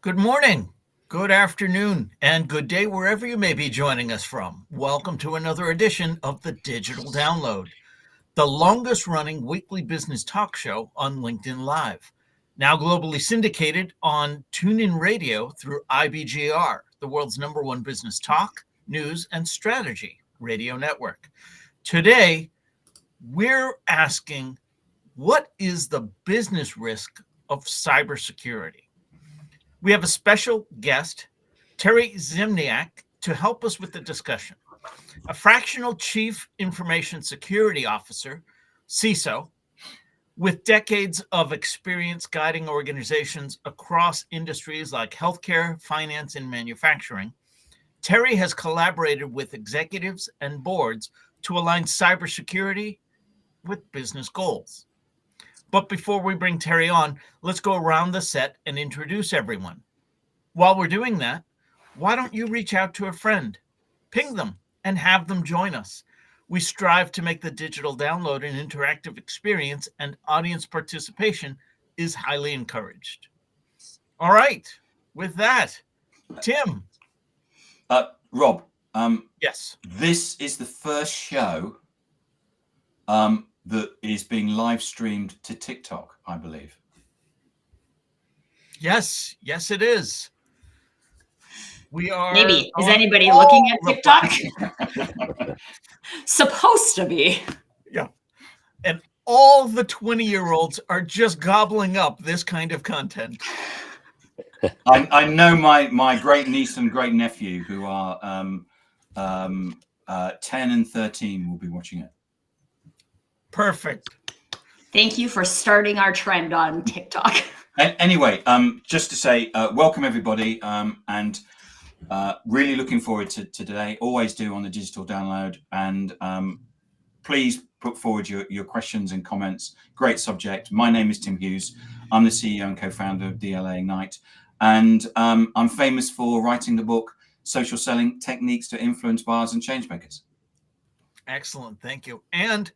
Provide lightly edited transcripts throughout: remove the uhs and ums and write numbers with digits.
Good morning, good afternoon, and good day wherever you may be joining us from. Welcome to another edition of the Digital Download, the longest running weekly business talk show on LinkedIn Live. Now globally syndicated on TuneIn Radio through IBGR, the world's #1 business talk, news, and strategy radio network. Today, we're asking, what is the business risk of cybersecurity? We have a special guest, Terry Ziemniak, to help us with the discussion. A fractional chief information security officer, CISO, with decades of experience guiding organizations across industries like healthcare, finance, and manufacturing, Terry has collaborated with executives and boards to align cybersecurity with business goals. But before we bring Terry on, let's go around the set and introduce everyone. While we're doing that, why don't you reach out to a friend, ping them, and have them join us? We strive to make the digital download an interactive experience, and audience participation is highly encouraged. All right, with that, Tim. Rob, Yes. This is the first show that is being live streamed to TikTok, I believe. Yes, it is. We are. Maybe. Is anybody looking at TikTok? Supposed to be. Yeah. And all the 20-year-olds are just gobbling up this kind of content. I know my great niece and great nephew, who are 10 and 13, will be watching it. Perfect. Thank you for starting our trend on TikTok. Anyway, just to say, welcome everybody, and really looking forward to today. Always do on the digital download, and please put forward your questions and comments. Great subject. My name is Tim Hughes. I'm the CEO and co-founder of DLA Ignite, and I'm famous for writing the book Social Selling: Techniques to Influence Buyers and Changemakers. Excellent, thank you. And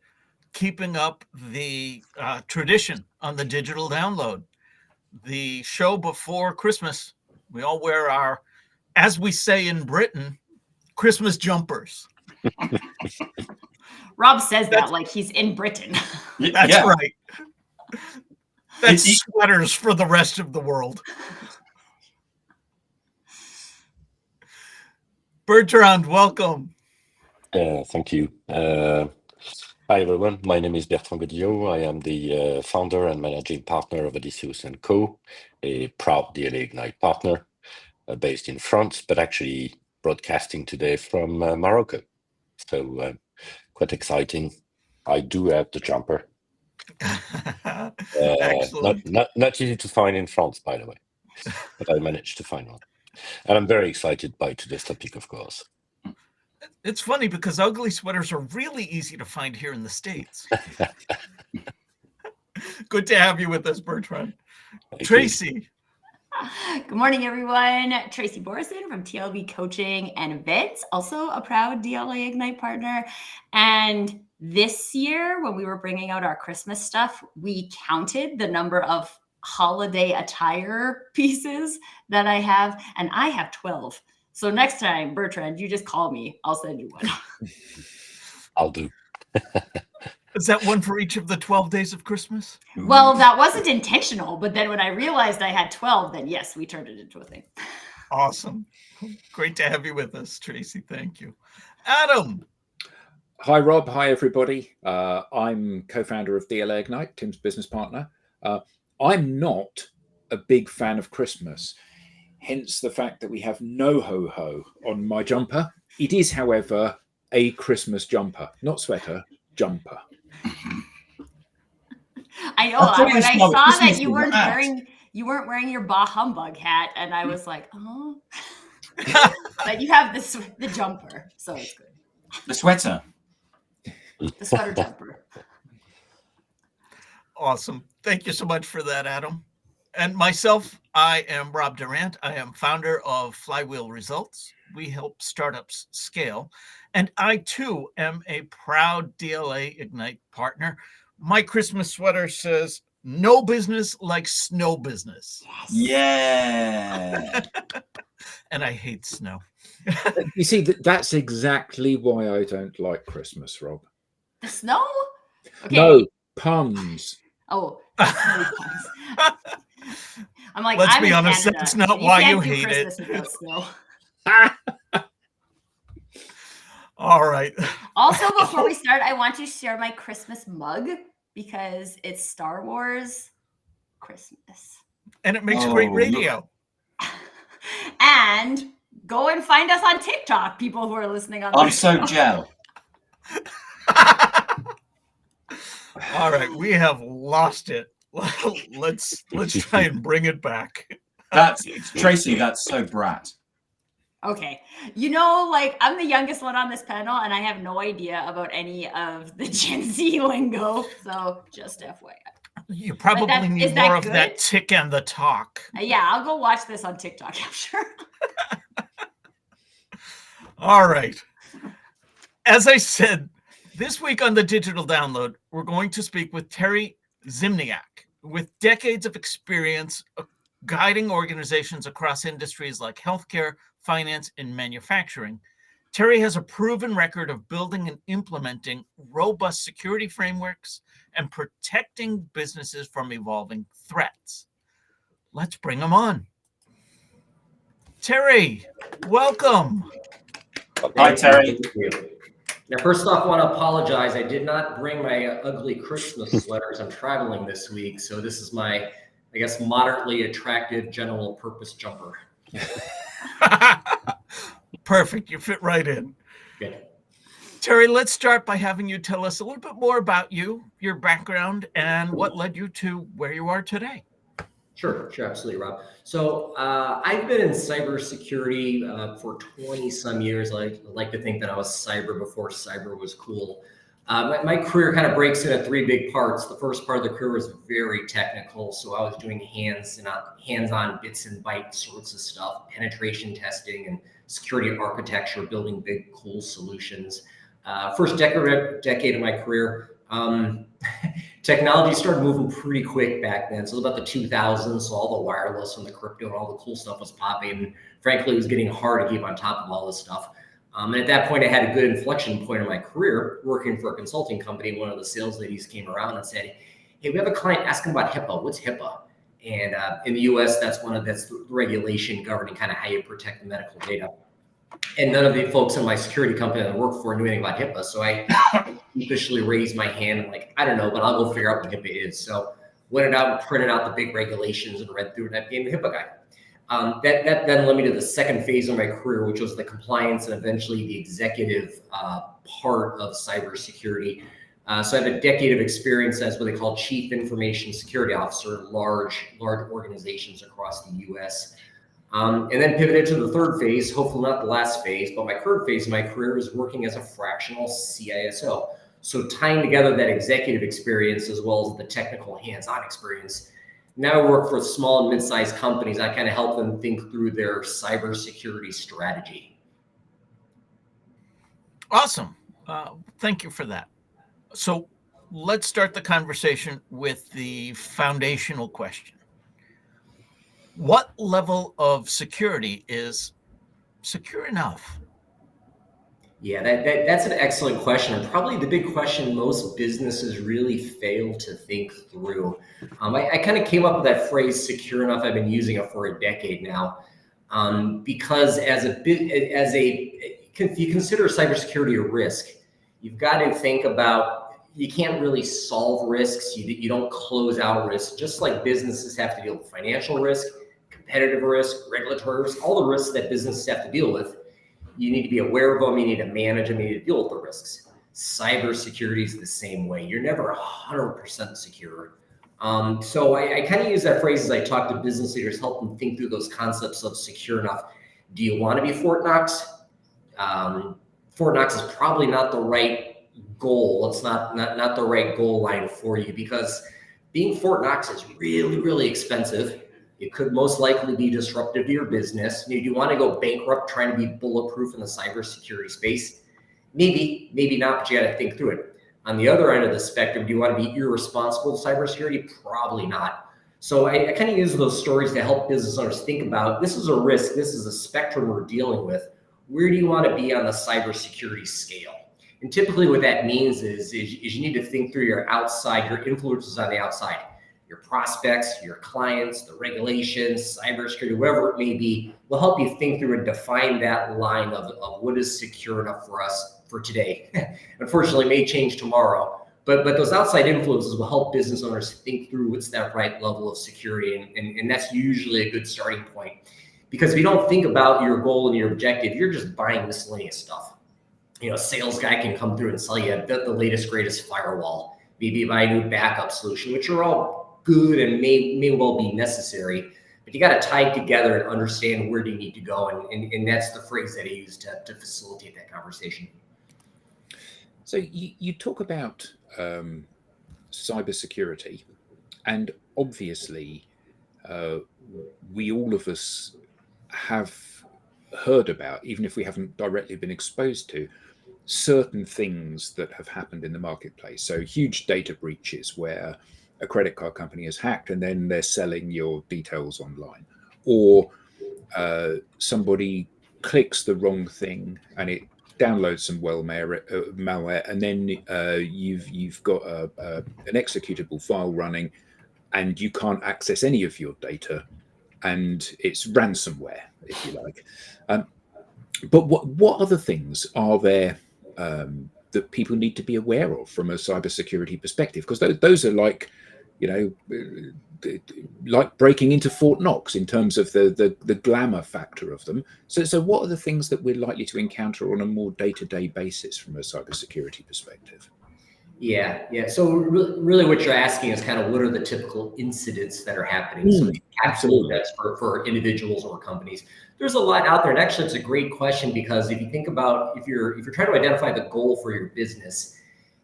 keeping up the tradition on the digital download. The show before Christmas, we all wear our, as we say in Britain, Christmas jumpers. Rob says that like he's in Britain. That's right. That's sweaters for the rest of the world. Bertrand, welcome. Thank you. Hi, everyone. My name is Bertrand Godillot. I am the founder and managing partner of Odysseus & Co., a proud DLA Ignite partner based in France, but actually broadcasting today from Morocco. So quite exciting. I do have the jumper. Not easy to find in France, by the way, but I managed to find one. And I'm very excited by today's topic, of course. It's funny because ugly sweaters are really easy to find here in the States. Good to have you with us, Bertrand. Tracy. Good morning, everyone. Tracy Borison from TLB Coaching and Events, also a proud DLA Ignite partner. And this year, when we were bringing out our Christmas stuff, we counted the number of holiday attire pieces that I have, and I have 12. So next time, Bertrand, you just call me. I'll send you one. I'll do. Is that one for each of the 12 days of Christmas? Well, that wasn't intentional, but then when I realized I had 12, then yes, we turned it into a thing. Awesome. Great to have you with us, Tracy. Thank you. Adam. Hi, Rob. Hi, everybody. I'm co-founder of DLA Ignite, Tim's business partner. I'm not a big fan of Christmas, hence the fact that we have no ho-ho on my jumper. It is, however, a Christmas jumper, not sweater, jumper. I know. When I saw that you weren't wearing your bah humbug hat, and I was like, oh. But you have the jumper, so it's good. The sweater. The sweater jumper. Awesome. Thank you so much for that, Adam. And myself, I am Rob Durant. I am founder of Flywheel Results. We help startups scale. And I, too, am a proud DLA Ignite partner. My Christmas sweater says, No business like snow business. Yeah. And I hate snow. You see, that's exactly why I don't like Christmas, Rob. The snow? Okay. No, puns. Oh, snow puns. I'm like, Let's I'm be in honest, Canada. that's not So why you can't do hate it. Christmas without snow. All right. Also, before we start, I want to share my Christmas mug because it's Star Wars Christmas. And it makes great radio. And go and find us on TikTok, people who are listening on I'm this so show. jealous. All right, we have lost it. Let's try and bring it back. That's Tracy, that's so brat. Okay. You know, like I'm the youngest one on this panel and I have no idea about any of the Gen Z lingo. So just FYI. You probably need more of that tick and the talk. Yeah, I'll go watch this on TikTok, I'm sure. All right. As I said, this week on the Digital Download, we're going to speak with Terry Ziemniak. With decades of experience guiding organizations across industries like healthcare, finance, and manufacturing, Terry has a proven record of building and implementing robust security frameworks and protecting businesses from evolving threats. Let's bring him on. Terry, welcome. Hi, Terry. Now, first off, I want to apologize. I did not bring my ugly Christmas sweaters. I'm traveling this week, so this is my, I guess, moderately attractive general purpose jumper. Perfect. You fit right in. Good. Terry, let's start by having you tell us a little bit more about you, your background, and what led you to where you are today. Sure, absolutely, Rob. So I've been in cybersecurity for 20 some years. I like to think that I was cyber before cyber was cool. My career kind of breaks into three big parts. The first part of the career was very technical. So I was doing hands-on bits and bytes sorts of stuff, penetration testing and security architecture, building big, cool solutions. First decade of my career, technology started moving pretty quick back then. So it was about the 2000s. So all the wireless and the crypto and all the cool stuff was popping. And frankly, it was getting hard to keep on top of all this stuff. And at that point, I had a good inflection point in my career working for a consulting company. One of the sales ladies came around and said, "Hey, we have a client asking about HIPAA. What's HIPAA?" And in the US, that's the regulation governing kind of how you protect the medical data. And none of the folks in my security company that I work for knew anything about HIPAA. So I officially raised my hand and like, I don't know, but I'll go figure out what HIPAA is. So went out and printed out the big regulations and read through it, and I became the HIPAA guy. That then led me to the second phase of my career, which was the compliance and eventually the executive part of cybersecurity. So I have a decade of experience as what they call Chief Information Security Officer in large organizations across the US. And then pivoted to the third phase, hopefully not the last phase, but my current phase of my career is working as a fractional CISO. So tying together that executive experience as well as the technical hands-on experience. Now I work for small and mid-sized companies. I kind of help them think through their cybersecurity strategy. Awesome. Thank you for that. So let's start the conversation with the foundational question. What level of security is secure enough? Yeah, that's an excellent question, and probably the big question most businesses really fail to think through. I kind of came up with that phrase "secure enough." I've been using it for a decade now, because if you consider cybersecurity a risk, you've got to think about you can't really solve risks. You don't close out risks. Just like businesses have to deal with financial risk, competitive risk, regulatory risk, all the risks that businesses have to deal with. You need to be aware of them, you need to manage them, you need to deal with the risks. Cybersecurity is the same way. You're never 100% secure. So I kind of use that phrase as I talk to business leaders, help them think through those concepts of secure enough. Do you want to be Fort Knox? Fort Knox is probably not the right goal. It's not the right goal line for you, because being Fort Knox is really, really expensive. It could most likely be disruptive to your business. Do you want to go bankrupt trying to be bulletproof in the cybersecurity space? Maybe not, but you got to think through it. On the other end of the spectrum, do you want to be irresponsible with cybersecurity? Probably not. So I kind of use those stories to help business owners think about, this is a risk, this is a spectrum we're dealing with. Where do you want to be on the cybersecurity scale? And typically what that means is you need to think through your outside, your influences on the outside, your prospects, your clients, the regulations, cybersecurity, whatever it may be, will help you think through and define that line of what is secure enough for us for today. Unfortunately, it may change tomorrow, but those outside influences will help business owners think through what's that right level of security, and that's usually a good starting point. Because if you don't think about your goal and your objective, you're just buying miscellaneous stuff. You know, a sales guy can come through and sell you the latest, greatest firewall, maybe buy a new backup solution, which are all good and may well be necessary. But you got to tie it together and understand where do you need to go. And that's the phrase that I use to facilitate that conversation. So you talk about cybersecurity, and obviously we all of us have heard about, even if we haven't directly been exposed to, certain things that have happened in the marketplace. So huge data breaches where a credit card company is hacked and then they're selling your details online, or somebody clicks the wrong thing and it downloads some malware, and then you've got an executable file running and you can't access any of your data, and it's ransomware, if you like. But what other things are there that people need to be aware of from a cybersecurity perspective? Because those are like, you know, like breaking into Fort Knox in terms of the glamour factor of them. So what are the things that we're likely to encounter on a more day-to-day basis from a cybersecurity perspective? Yeah. So really what you're asking is kind of what are the typical incidents that are happening? So absolutely, that's for individuals or companies. There's a lot out there, and actually it's a great question, because if you think about, if you're trying to identify the goal for your business,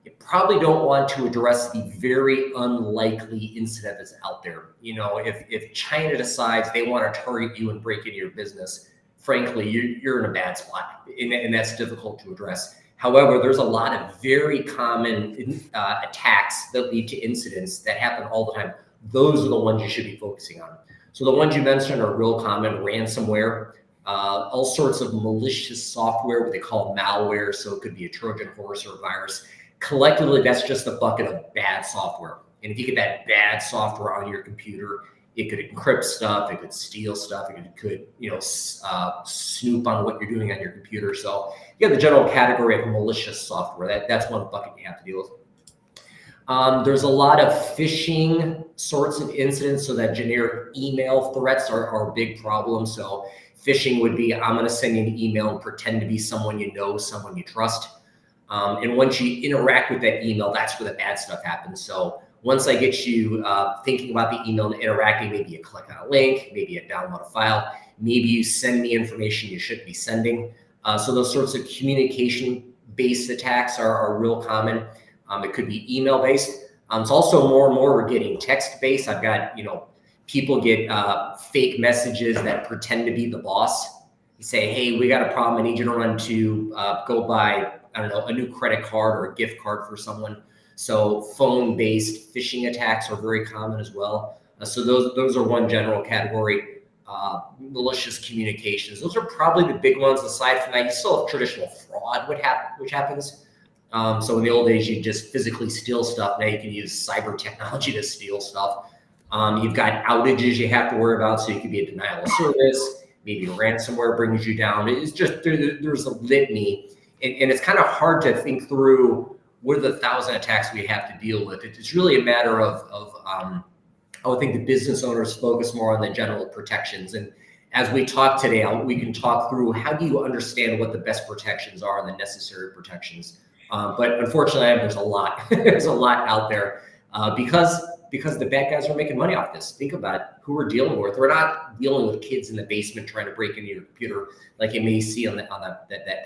you probably don't want to address the very unlikely incident that's out there. You know, if China decides they want to target you and break into your business, frankly, you're in a bad spot, and that's difficult to address. However, there's a lot of very common attacks that lead to incidents that happen all the time. Those are the ones you should be focusing on. So the ones you mentioned are real common: ransomware, all sorts of malicious software, what they call malware. So it could be a Trojan horse or a virus. Collectively, that's just a bucket of bad software. And if you get that bad software on your computer, it could encrypt stuff, it could steal stuff, it could snoop on what you're doing on your computer. So you have the general category of malicious software. That's one bucket you have to deal with. There's a lot of phishing sorts of incidents, so that generic email threats are a big problem. So phishing would be, I'm going to send you an email and pretend to be someone you know, someone you trust. And once you interact with that email, that's where the bad stuff happens. So once I get you thinking about the email and interacting, maybe you click on a link, maybe you download a file, maybe you send me information you shouldn't be sending. So those sorts of communication-based attacks are real common. It could be email-based. It's also more and more we're getting text-based. I've got, people get fake messages that pretend to be the boss. You say, hey, we got a problem. I need you to run to go buy, a new credit card or a gift card for someone. So phone-based phishing attacks are very common as well. So those are one general category. Malicious communications. Those are probably the big ones. Aside from that, you still have traditional fraud, which happens. So in the old days, you just physically steal stuff. Now you can use cyber technology to steal stuff. You've got outages you have to worry about. So you could be a denial of service. Maybe ransomware brings you down. It's just, there's a litany. And it's kind of hard to think through what are the 1,000 attacks we have to deal with. It's really a matter of I would think the business owners focus more on the general protections. And as we talk today, we can talk through how do you understand what the best protections are and the necessary protections. But unfortunately, there's a lot. There's a lot out there because the bad guys are making money off this. Think about it, who we're dealing with. We're not dealing with kids in the basement trying to break into your computer like you may see on the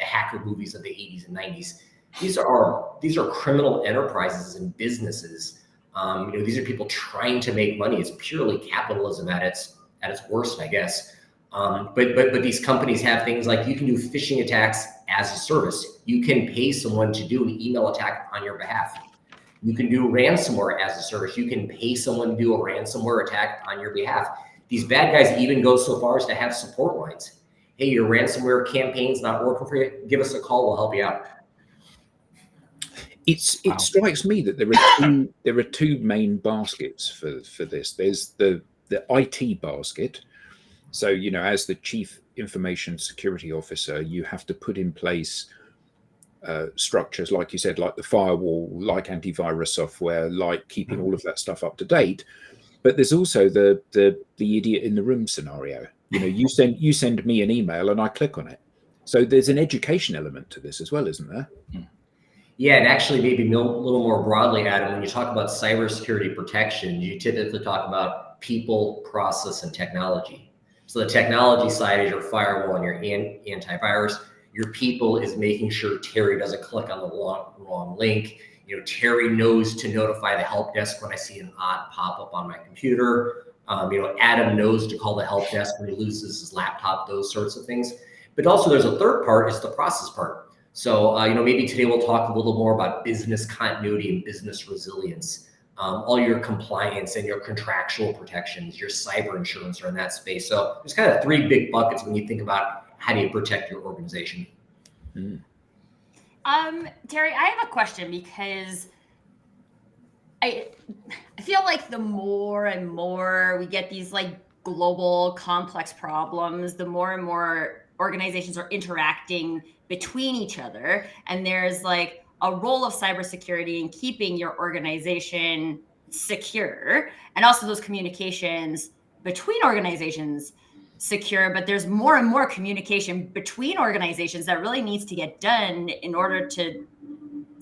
hacker movies of the 80s and 90s. These are criminal enterprises and businesses. These are people trying to make money. It's purely capitalism at its worst, I guess. But these companies have things like you can do phishing attacks as a service. You can pay someone to do an email attack on your behalf. You can do ransomware as a service. You can pay someone to do a ransomware attack on your behalf. These bad guys even go so far as to have support lines. Hey, your ransomware campaign's not working for you. Give us a call. We'll help you out. It strikes me that there are two main baskets for this. There's the IT basket. So, you know, as the Chief Information Security Officer, you have to put in place structures, like you said, like the firewall, like antivirus software, like keeping all of that stuff up to date. But there's also the idiot in the room scenario. You know, you send me an email and I click on it. So there's an education element to this as well, isn't there? Yeah, and actually maybe a little more broadly, Adam, when you talk about cybersecurity protection, you typically talk about people, process, and technology. So the technology side is your firewall and your antivirus. Your people is making sure Terry doesn't click on the wrong link. You know, Terry knows to notify the help desk when I see an odd pop-up on my computer. You know, Adam knows to call the help desk when he loses his laptop, those sorts of things. But also there's a third part, is the process part. So, you know, maybe today we'll talk a little more about business continuity and business resilience. All your compliance and your contractual protections, your cyber insurance are in that space. So there's kind of three big buckets when you think about how do you protect your organization. Terry, I have a question, because I feel like the more and more we get these like global complex problems, the more and more organizations are interacting between each other. And there's like a role of cybersecurity in keeping your organization secure, and also those communications between organizations secure. But there's more and more communication between organizations that really needs to get done in order to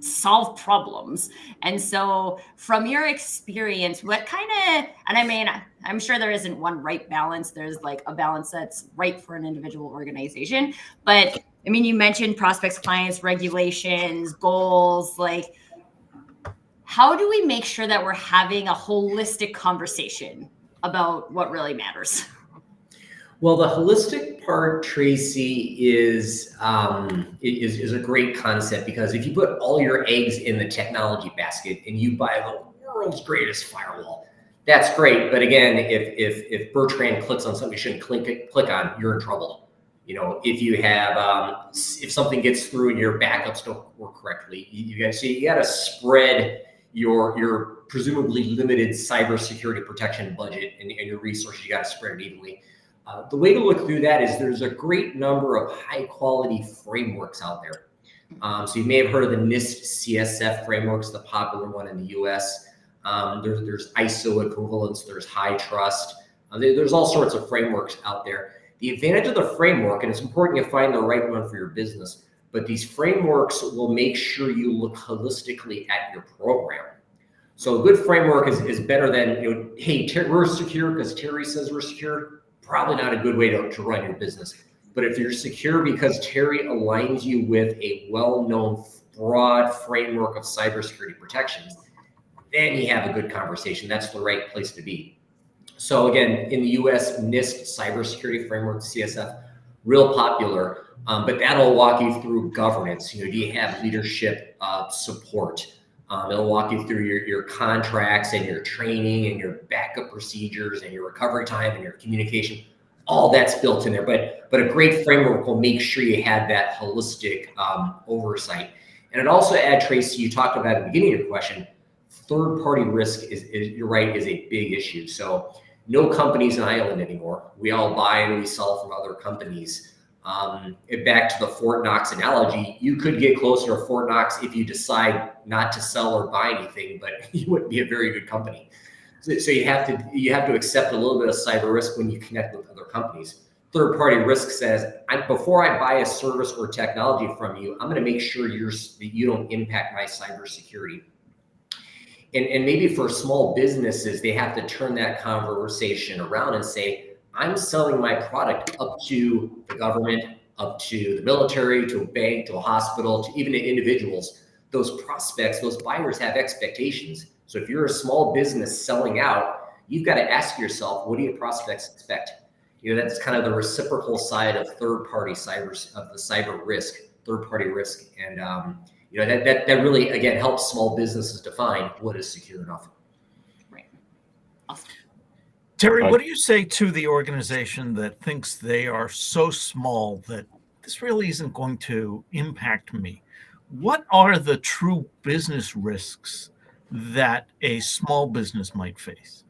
solve problems. And so from your experience, what kind of, and I mean, I'm sure there isn't one right balance. There's like a balance that's right for an individual organization. But I mean, you mentioned prospects, clients, regulations, goals. Like, how do we make sure that we're having a holistic conversation about what really matters? Well, the holistic part, Tracy, is a great concept, because if you put all your eggs in the technology basket and you buy the world's greatest firewall, that's great. But again, if Bertrand clicks on something you shouldn't click on, you're in trouble. You know, if you have if something gets through and your backups don't work correctly, you got to spread your presumably limited cybersecurity protection budget and your resources. You got to spread it evenly. The way to look through that is there's a great number of high quality frameworks out there. So you may have heard of the NIST CSF frameworks, the popular one in the US. There's ISO equivalents, there's high trust. There's all sorts of frameworks out there. The advantage of the framework, and it's important you find the right one for your business, but these frameworks will make sure you look holistically at your program. So a good framework is better than, you know, hey, we're secure because Terry says we're secure. Probably not a good way to run your business. But if you're secure because Terry aligns you with a well-known broad framework of cybersecurity protections, then you have a good conversation. That's the right place to be. So again, in the US, NIST cybersecurity framework, CSF, real popular, but that'll walk you through governance. You know, do you have leadership support? It'll walk you through your contracts and your training and your backup procedures and your recovery time and your communication. All that's built in there. But a great framework will make sure you have that holistic oversight. And it also adds, Tracy, you talked about at the beginning of your question, third-party risk is you're right, is a big issue. So no company's an island anymore. We all buy and we sell from other companies. Back to the Fort Knox analogy, you could get closer to Fort Knox if you decide not to sell or buy anything, but you wouldn't be a very good company. So you have to accept a little bit of cyber risk when you connect with other companies. Third-party risk says, before I buy a service or technology from you, I'm going to make sure that you don't impact my cybersecurity. And maybe for small businesses, they have to turn that conversation around and say, I'm selling my product up to the government, up to the military, to a bank, to a hospital, to even to individuals. Those prospects, those buyers have expectations. So if you're a small business selling out, you've got to ask yourself, what do your prospects expect? That's kind of the reciprocal side of third-party cyber risk, third-party risk. And, that really, again, helps small businesses define what is secure enough. Right. Awesome. Terry, what do you say to the organization that thinks they are so small that this really isn't going to impact me? What are the true business risks that a small business might face?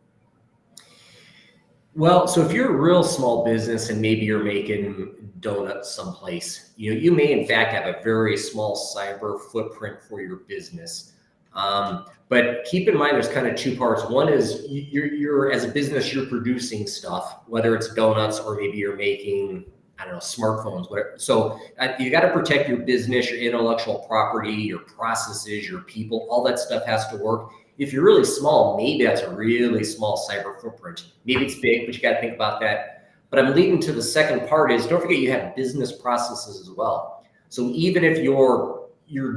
Well, so if you're a real small business and maybe you're making donuts someplace, you may in fact have a very small cyber footprint for your business. But keep in mind, there's kind of two parts. One is you're as a business, you're producing stuff, whether it's donuts or maybe you're making, I don't know, smartphones, whatever. So you got to protect your business, your intellectual property, your processes, your people, all that stuff has to work. If you're really small, maybe that's a really small cyber footprint. Maybe it's big, but you got to think about that. But I'm leading to the second part is don't forget you have business processes as well. So even if your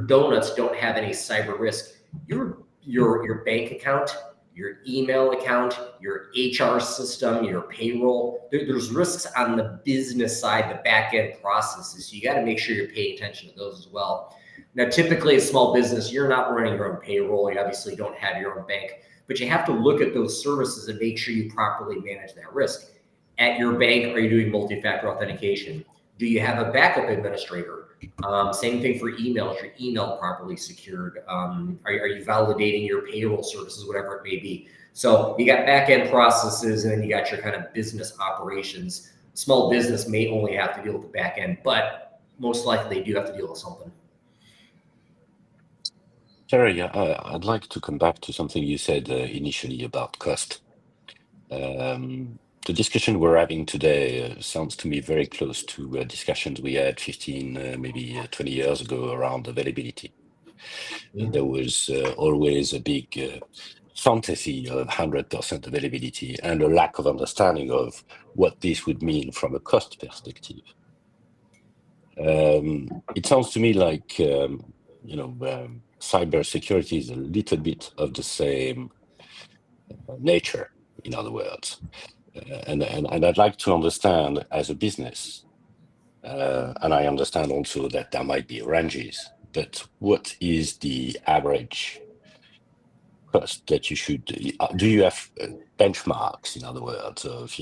donuts don't have any cyber risk, your bank account, your email account, your HR system, your payroll, there's risks on the business side, the back end processes. So you got to make sure you're paying attention to those as well. Now, typically a small business, you're not running your own payroll. You obviously don't have your own bank, but you have to look at those services and make sure you properly manage that risk. At your bank, are you doing multi-factor authentication? Do you have a backup administrator? Same thing for email. Is your email properly secured? Are you validating your payroll services, whatever it may be? So you got back-end processes, and then you got your kind of business operations. Small business may only have to deal with the back end, but most likely they do have to deal with something. Terry, I'd like to come back to something you said initially about cost. The discussion we're having today sounds to me very close to discussions we had 15, maybe 20 years ago around availability. And there was always a big fantasy of 100% availability and a lack of understanding of what this would mean from a cost perspective. It sounds to me like, cybersecurity is a little bit of the same nature, in other words. And I'd like to understand as a business, and I understand also that there might be ranges, but what is the average cost that you should, do you have benchmarks, in other words, of,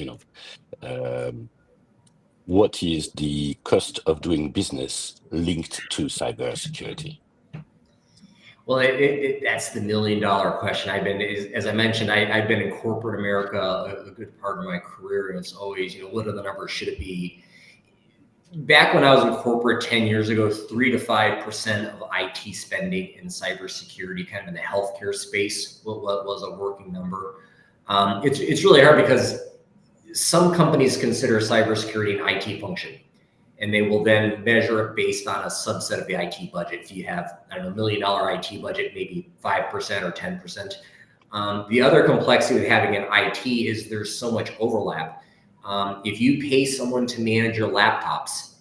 what is the cost of doing business linked to cybersecurity? Well, that's the $1 million question. As I mentioned, I've been in corporate America a good part of my career, and it's always, what are the numbers? Should it be? Back when I was in corporate 10 years ago, 3 to 5% of IT spending in cybersecurity, kind of in the healthcare space, what was a working number. It's really hard because some companies consider cybersecurity an IT function, and they will then measure it based on a subset of the IT budget. If you have, I don't know, $1 million IT budget, maybe 5% or 10%. The other complexity with having an IT is there's so much overlap. If you pay someone to manage your laptops,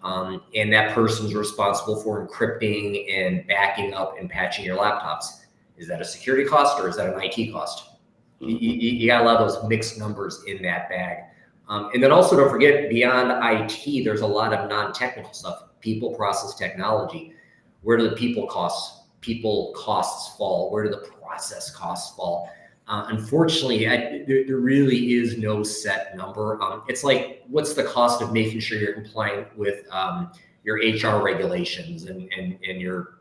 and that person's responsible for encrypting and backing up and patching your laptops, is that a security cost or is that an IT cost? You got a lot of those mixed numbers in that bag. And then also don't forget, beyond IT, there's a lot of non-technical stuff, people, process, technology. Where do the people costs fall? Where do the process costs fall? Unfortunately, there really is no set number. It's like, what's the cost of making sure you're compliant with your HR regulations and your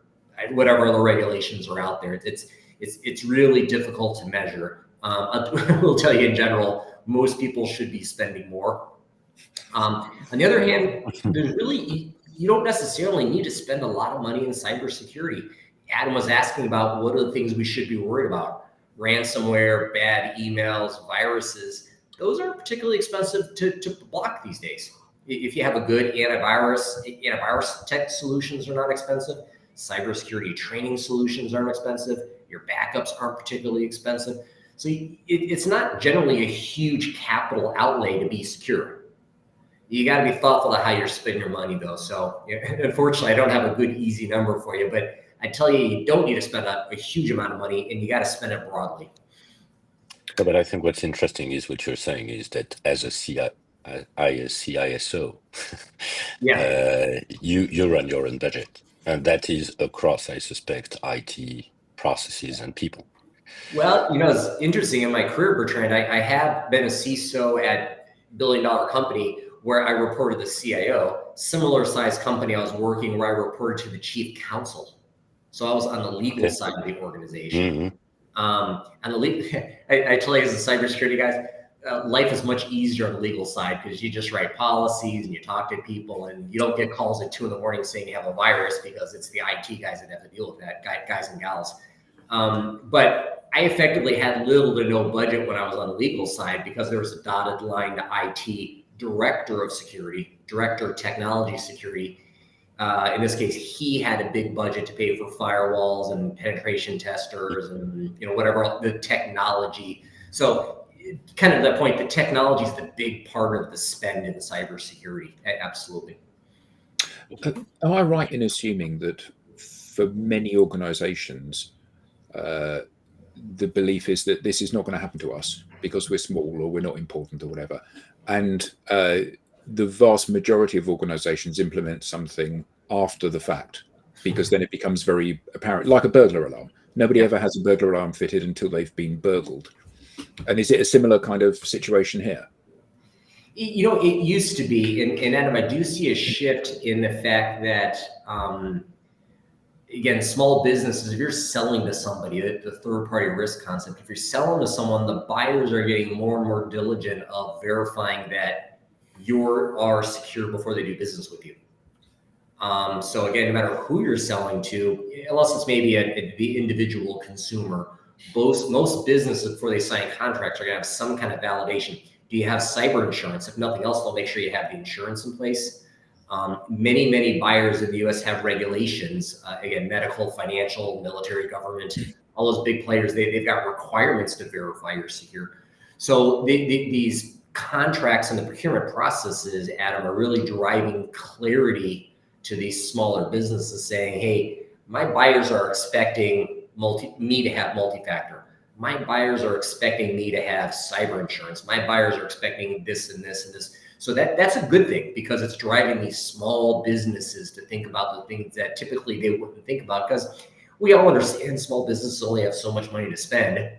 whatever other regulations are out there? It's really difficult to measure. I will tell you in general, most people should be spending more. On the other hand, you don't necessarily need to spend a lot of money in cybersecurity. Adam was asking about what are the things we should be worried about. Ransomware, bad emails, viruses, those aren't particularly expensive to block these days. If you have a good antivirus tech solutions are not expensive. Cybersecurity training solutions aren't expensive. Your backups aren't particularly expensive. So it's not generally a huge capital outlay to be secure. You got to be thoughtful of how you're spending your money, though. So unfortunately, I don't have a good, easy number for you, but I tell you, you don't need to spend a huge amount of money, and you got to spend it broadly. But I think what's interesting is what you're saying is that as a I as CISO, Yeah. you run your own budget, and that is across, I suspect, IT processes and people. Well, it's interesting in my career, Bertrand. I have been a CISO at billion-dollar company where I reported the CIO. Similar size company I was working where I reported to the chief counsel. So I was on the legal Okay. side of the organization. Mm-hmm. On the legal, I tell you as a cybersecurity guys, life is much easier on the legal side because you just write policies and you talk to people and you don't get calls at 2 a.m. saying you have a virus because it's the IT guys that have to deal with that, guys and gals. But I effectively had little to no budget when I was on the legal side because there was a dotted line to IT, director of security, director of technology security. In this case, he had a big budget to pay for firewalls and penetration testers and whatever the technology. So kind of that point, the technology is the big part of the spend in cybersecurity. Absolutely. Am I right in assuming that for many organizations, the belief is that this is not going to happen to us because we're small or we're not important or whatever, and the vast majority of organizations implement something after the fact because then it becomes very apparent, like a burglar alarm. Nobody ever has a burglar alarm fitted until they've been burgled. And is it a similar kind of situation here? It used to be, and Adam, I do see a shift in the fact that, again, small businesses, if you're selling to somebody, the third-party risk concept, if you're selling to someone, the buyers are getting more and more diligent of verifying that you are secure before they do business with you. So again, no matter who you're selling to, unless it's maybe the individual consumer, most businesses before they sign contracts are going to have some kind of validation. Do you have cyber insurance? If nothing else, they'll make sure you have the insurance in place. Many buyers in the U.S. have regulations, again, medical, financial, military, government, all those big players, they've got requirements to verify you're secure. So these contracts and the procurement processes, Adam, are really driving clarity to these smaller businesses saying, hey, my buyers are expecting me to have multi-factor. My buyers are expecting me to have cyber insurance. My buyers are expecting this and this and this. So that's a good thing because it's driving these small businesses to think about the things that typically they wouldn't think about, because we all understand small businesses only have so much money to spend.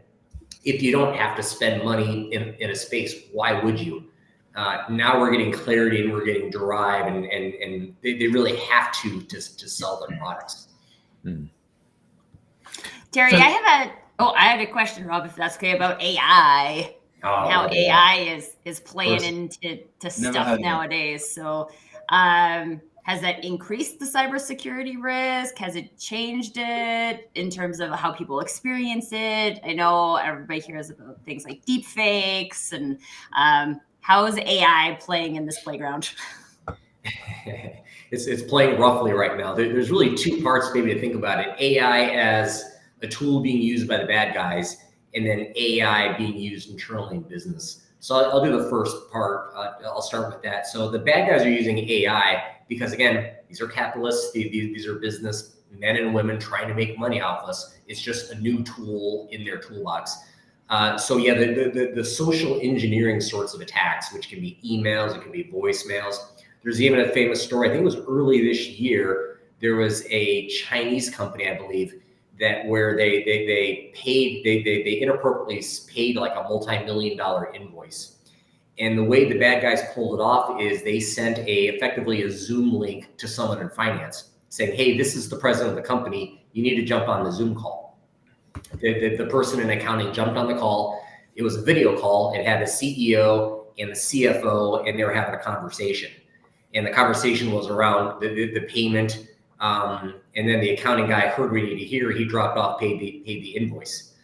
If you don't have to spend money in a space, why would you? Now we're getting clarity and we're getting drive, and they really have to sell their products. Terry, I had a question, Rob, if that's okay, about AI. How AI is playing into stuff nowadays. So has that increased the cybersecurity risk? Has it changed it in terms of how people experience it? I know everybody hears about things like deep fakes, and how is AI playing in this playground? It's playing roughly right now. There's really two parts maybe to think about it. AI as a tool being used by the bad guys, and then AI being used internally in business. So I'll do the first part. I'll start with that. So the bad guys are using AI because, again, these are capitalists. These are business men and women trying to make money off us. It's just a new tool in their toolbox. So yeah, the social engineering sorts of attacks, which can be emails, it can be voicemails. There's even a famous story, I think it was early this year, there was a Chinese company, I believe, that where they inappropriately paid like a multi-million-dollar invoice. And the way the bad guys pulled it off is they sent effectively a Zoom link to someone in finance saying, hey, this is the president of the company, you need to jump on the Zoom call. The person in accounting jumped on the call. It was a video call. It had the CEO and the CFO, and they were having a conversation. And the conversation was around the payment. And then the accounting guy heard what he needed to hear. He dropped off, paid the invoice.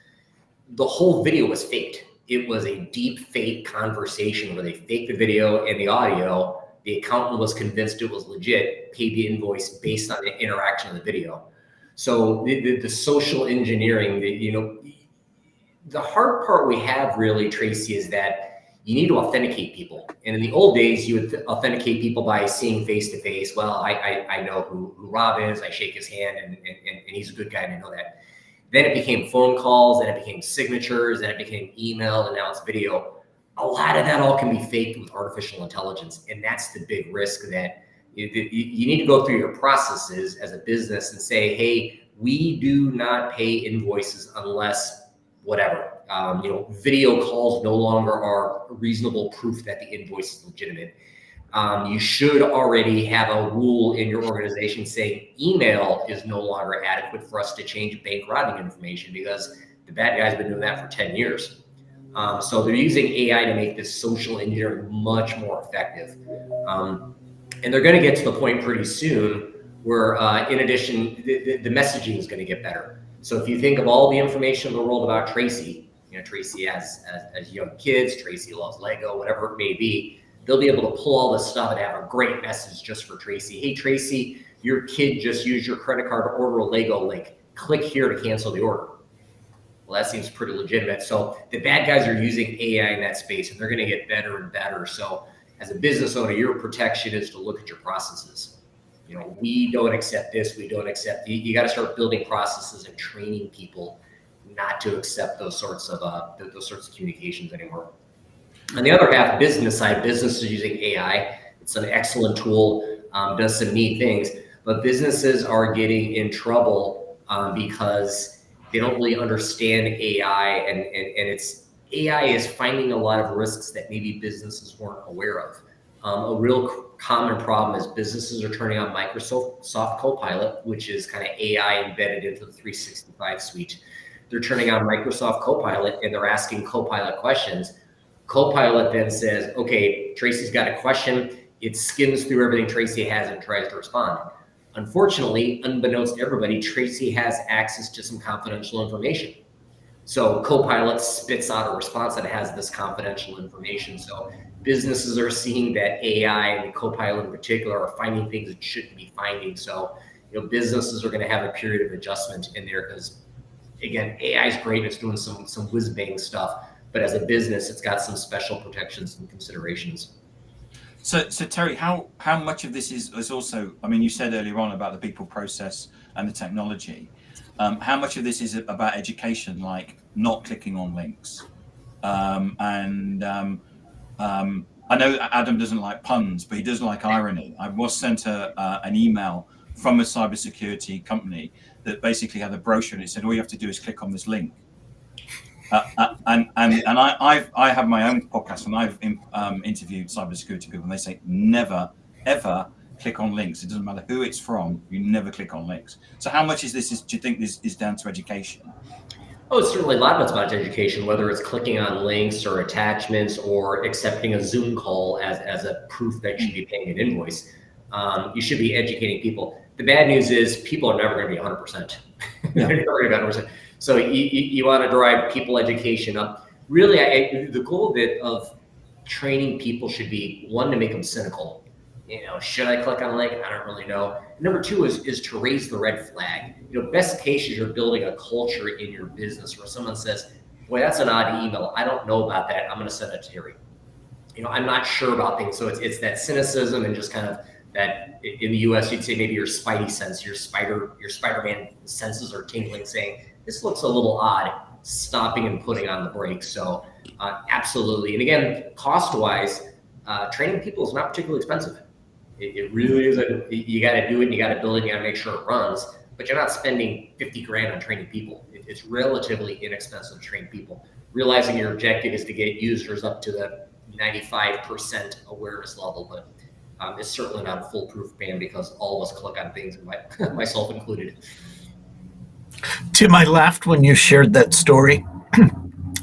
The whole video was faked. It was a deep fake conversation where they faked the video and the audio. The accountant was convinced it was legit, paid the invoice based on the interaction of the video. So the social engineering, the hard part we have really, Tracy, is that you need to authenticate people. And in the old days, you would authenticate people by seeing face to face. Well, I know who Rob is. I shake his hand, and he's a good guy, and I know that. Then it became phone calls, then it became signatures, then it became email, and now it's video. a lot of that all can be faked with artificial intelligence. And that's the big risk, that you need to go through your processes as a business and say, hey, we do not pay invoices unless whatever. Video calls no longer are reasonable proof that the invoice is legitimate. You should already have a rule in your organization saying email is no longer adequate for us to change bank routing information, because the bad guys have been doing that for 10 years. So they're using AI to make this social engineering much more effective. And they're going to get to the point pretty soon where, in addition, the messaging is going to get better. So if you think of all the information in the world about Tracy, Tracy has young kids, Tracy loves Lego, whatever it may be, they'll be able to pull all this stuff and have a great message just for Tracy. Hey, Tracy, your kid just used your credit card to order a Lego link. Click here to cancel the order. Well, that seems pretty legitimate. So the bad guys are using AI in that space, and they're going to get better and better. So as a business owner, your protection is to look at your processes. We don't accept this. We don't accept. You got to start building processes and training people not to accept those sorts of communications anymore. On the other half, business side, business is using AI. It's an excellent tool, does some neat things, but businesses are getting in trouble because they don't really understand AI, and AI is finding a lot of risks that maybe businesses weren't aware of. A real common problem is businesses are turning on Microsoft Copilot, which is kind of AI embedded into the 365 suite. They're turning on Microsoft Copilot and they're asking Copilot questions. Copilot then says, okay, Tracy's got a question. It skims through everything Tracy has and tries to respond. Unfortunately, unbeknownst to everybody, Tracy has access to some confidential information. So Copilot spits out a response that has this confidential information. So businesses are seeing that AI and Copilot in particular are finding things it shouldn't be finding. So businesses are going to have a period of adjustment in there, because again, AI is great. It's doing some whiz bang stuff, but as a business, it's got some special protections and considerations. So Terry, how much of this is also, I mean, you said earlier on about the people, process, and the technology. How much of this is about education, like not clicking on links? I know Adam doesn't like puns, but he does like irony. I was sent an email from a cybersecurity company that basically had a brochure, and it said all you have to do is click on this link. And I have my own podcast, and I've interviewed cybersecurity people, and they say never ever click on links. It doesn't matter who it's from. You never click on links. So how much do you think this is down to education? Oh, it's certainly a lot of it's about education, whether it's clicking on links or attachments or accepting a Zoom call as a proof that you should be paying an invoice. You should be educating people. The bad news is people are never going to be 100%. They're never going to be 100%. So you want to drive people education up. Really, the goal of training people should be, one, to make them cynical. Should I click on a link? I don't really know. Number two is to raise the red flag. Best case is you're building a culture in your business where someone says, boy, that's an odd email. I don't know about that. I'm going to send it to Terry. I'm not sure about things. So it's that cynicism and just kind of that, in the US, you'd say maybe your spidey sense, your Spider-Man senses are tingling, saying, this looks a little odd, stopping and putting on the brakes. So absolutely. And again, cost-wise, training people is not particularly expensive. It really isn't. You got to do it, and you got to build it, and you got to make sure it runs, but you're not spending 50 grand on training people. It's relatively inexpensive to train people. Realizing your objective is to get users up to the 95% awareness level, but it's certainly not a foolproof ban, because all of us click on things, myself included. Tim, I laughed when you shared that story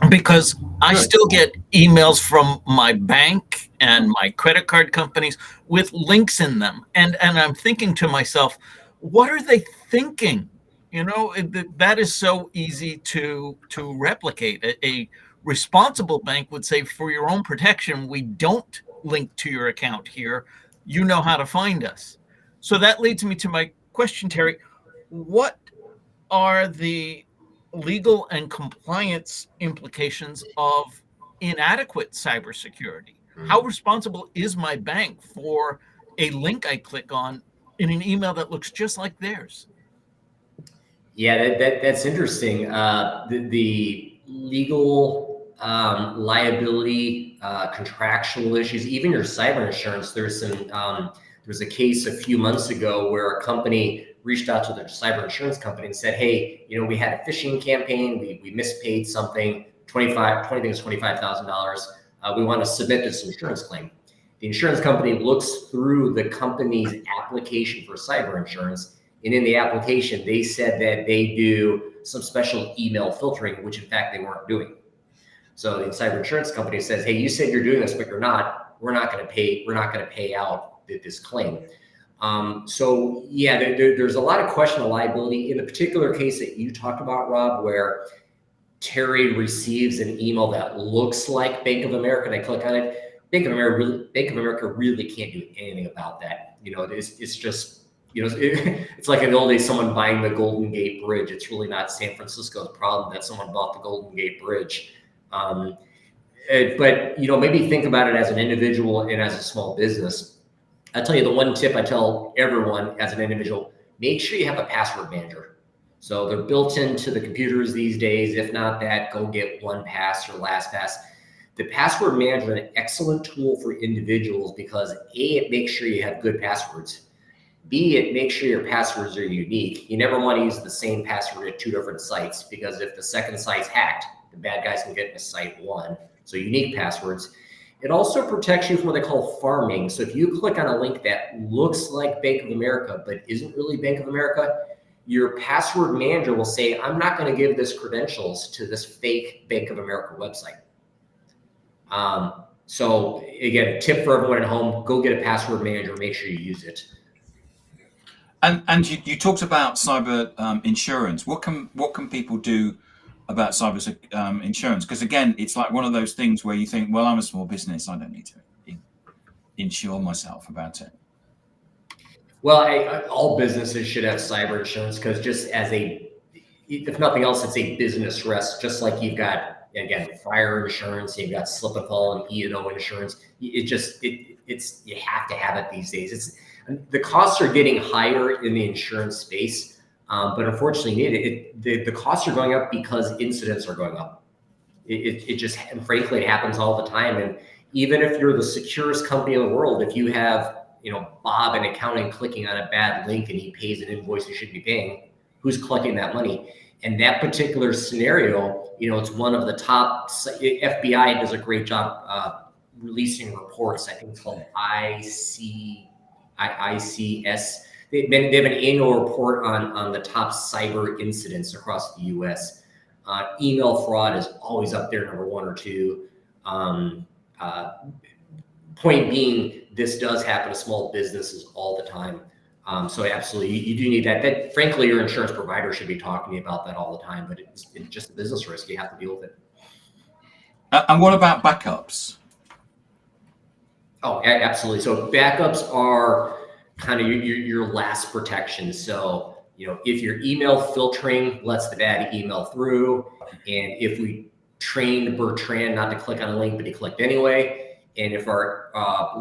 because I still get emails from my bank and my credit card companies with links in them. And I'm thinking to myself, what are they thinking? That is so easy to replicate. A responsible bank would say, for your own protection, we don't link to your account here. You know how to find us. So that leads me to my question, Terry. What are the legal and compliance implications of inadequate cybersecurity? How responsible is my bank for a link I click on in an email that looks just like theirs? Yeah, that's interesting. The legal liability contractual issues, even your cyber insurance. There's a case a few months ago where a company reached out to their cyber insurance company and said, hey, we had a phishing campaign. We mispaid something, $25,000. We want to submit this insurance claim. The insurance company looks through the company's application for cyber insurance. And in the application, they said that they do some special email filtering, which in fact they weren't doing. So the cyber insurance company says, hey, you said you're doing this, but you're not. We're not going to pay out this claim. So yeah, there's a lot of question of liability in the particular case that you talked about, Rob, where Terry receives an email that looks like Bank of America, and I click on it. Bank of America really can't do anything about that. It's just, it's like in the old days, someone buying the Golden Gate Bridge. It's really not San Francisco's problem that someone bought the Golden Gate Bridge. But maybe think about it as an individual and as a small business. I'll tell you the one tip I tell everyone as an individual: make sure you have a password manager. So they're built into the computers these days. If not that, go get OnePass or LastPass. The password manager is an excellent tool for individuals because A, it makes sure you have good passwords. B, it makes sure your passwords are unique. You never want to use the same password at 2 different sites, because if the second site's hacked, the bad guys can get into site 1. So unique passwords. It also protects you from what they call farming. So if you click on a link that looks like Bank of America but isn't really Bank of America, your password manager will say, I'm not going to give this credentials to this fake Bank of America website. So again, a tip for everyone at home: go get a password manager, make sure you use it. And you talked about cyber insurance. What can people do about cyber insurance? Because again, it's like one of those things where you think, well, I'm a small business, I don't need to insure myself about it. Well, all businesses should have cyber insurance, because just if nothing else, it's a business risk. Just like you've got, again, fire insurance, you've got slip and fall and E&O insurance. You have to have it these days. The costs are getting higher in the insurance space, but unfortunately, the costs are going up because incidents are going up. And frankly, it happens all the time. And even if you're the securest company in the world, if you have Bob in accounting clicking on a bad link and he pays an invoice he shouldn't be paying, who's collecting that money? And that particular scenario, it's one of the top. FBI does a great job releasing reports. I think it's called ICS. They have an annual report on the top cyber incidents across the U.S. Email fraud is always up there, number 1 or 2. Point being, this does happen to small businesses all the time. So absolutely, you do need that. Frankly, your insurance provider should be talking to you about that all the time, but it's just a business risk. You have to deal with it. And what about backups? Oh, absolutely. So backups are kind of your last protection. So, if your email filtering lets the bad email through, and if we trained Bertrand not to click on a link, but he clicked anyway, and if our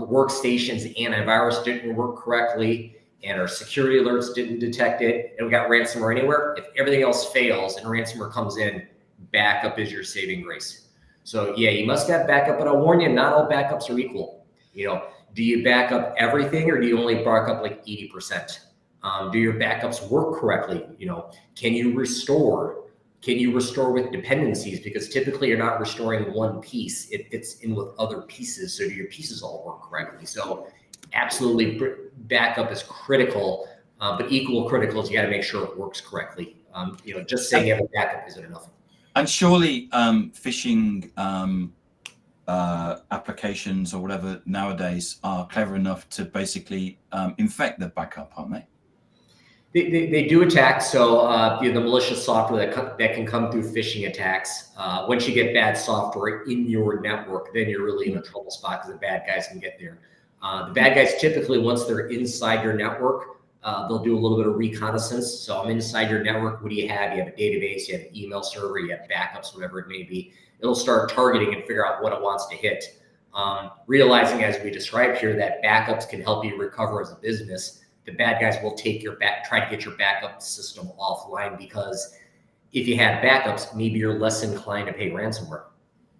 workstation's antivirus didn't work correctly, and our security alerts didn't detect it, and we got ransomware anywhere, if everything else fails and ransomware comes in, backup is your saving grace. So yeah, you must have backup, but I'll warn you, not all backups are equal. Do you back up everything, or do you only back up like 80%? Do your backups work correctly? Can you restore? Can you restore with dependencies? Because typically you're not restoring one piece. It fits in with other pieces. So do your pieces all work correctly? So absolutely, backup is critical, but equal critical is you got to make sure it works correctly. Just saying you have a backup isn't enough. And surely phishing applications or whatever nowadays are clever enough to basically infect the backup, aren't they? They do attack. So the malicious software that can come through phishing attacks. Once you get bad software in your network, then you're really in a trouble spot, because the bad guys can get there. The bad guys typically, once they're inside your network, they'll do a little bit of reconnaissance. So I'm inside your network. What do you have? You have a database, you have an email server, you have backups, whatever it may be. It'll start targeting and figure out what it wants to hit. Realizing, as we described here, that backups can help you recover as a business. The bad guys will try to get your backup system offline, because if you have backups, maybe you're less inclined to pay ransomware,